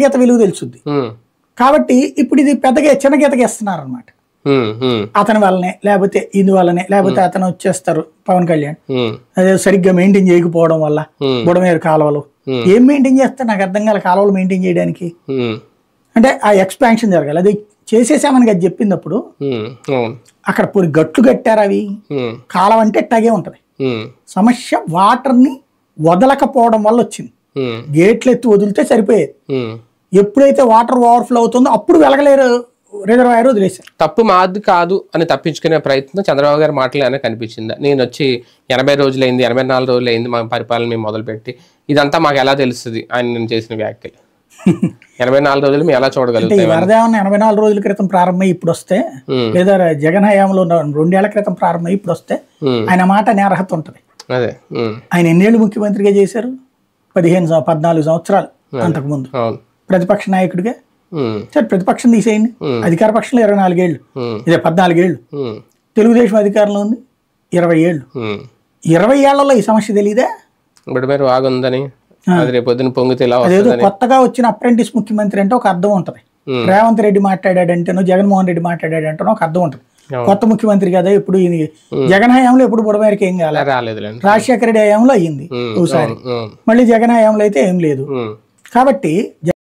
గీత విలువ తెలుసుద్ది. కాబట్టి ఇప్పుడు ఇది పెద్దగా చిన్న గీతకి ఇస్తున్నారు అనమాట. అతని వల్లనే, లేకపోతే ఇందువల్లనే, లేకపోతే అతను వచ్చేస్తారు పవన్ కళ్యాణ్ అదే సరిగ్గా మెయింటైన్ చేయకపోవడం వల్ల బుడమేరు కాలువలు ఏం మెయింటైన్ చేస్తారు నాకు అర్థం కాల. కాలువలు మెయింటైన్ చేయడానికి అంటే ఆ ఎక్స్పాన్షన్ జరగాలి. అది చేసేసామని అది చెప్పినప్పుడు అక్కడ పూరి గట్లు కట్టారు. అవి కాలం అంటే ఎట్టాగే ఉంటది. సమస్య వాటర్ ని వదలకపోవడం వల్ల వచ్చింది. గేట్లు ఎత్తి వదిలితే సరిపోయేది. ఎప్పుడైతే వాటర్ ఓవర్ఫ్లో అవుతుందో అప్పుడు వెలగలేరు రిజర్వాయర్ వదిలేశారు. తప్పు మాది కాదు అని తప్పించుకునే ప్రయత్నం చంద్రబాబు గారి మాటలు కనిపించిందా? నేను వచ్చి 80 రోజులైంది, 84 రోజులు అయింది మా పరిపాలన మేము మొదలుపెట్టి, ఇదంతా మాకు ఎలా తెలుస్తుంది ఆయన నేను చేసిన వ్యాఖ్యలు? 84 రోజులు మేము ఎలా చూడగలుగుతాం? వరదేమన్నా 84 రోజుల క్రితం ప్రారంభమై ఇప్పుడు వస్తే, లేదా జగన్ హయాంలో 2 ఏళ్ల క్రితం ప్రారంభమై ఇప్పుడు వస్తే ఆయన మాట అర్హత ఉంటది. అదే ఆయన ఎన్నేళ్ళు ముఖ్యమంత్రిగా చేశారు? 14 సంవత్సరాలు. అంతకుముందు ప్రతిపక్ష నాయకుడిగా సరే ప్రతిపక్షం తీసేయండి, అధికార పక్షంలో 24 ఏళ్ళు, ఇదే 14 ఏళ్ళు. తెలుగుదేశం అధికారంలో ఉంది 20 ఏళ్ళు. 20 ఏళ్లలో ఈ సమస్య తెలియదా? బుడమేరు వాగుందని, రేపొద్దున పొంగితే అదేదో కొత్తగా వచ్చిన అప్రెంటిస్ ముఖ్యమంత్రి అంటే ఒక అర్థం ఉంటది. రేవంత్ రెడ్డి మాట్లాడాడంటేనో జగన్మోహన్ రెడ్డి మాట్లాడాడంటేనో ఒక అర్థం ఉంటది. కొత్త ముఖ్యమంత్రి కదా, ఇప్పుడు జగన్ హయాంలో ఎప్పుడు బుడమేరుకి ఏం కాలేదు, రాజశేఖర రెడ్డి హయాంలో అయ్యింది ఒకసారి, మళ్ళీ జగన్ హయాంలో అయితే ఏం లేదు. కాబట్టి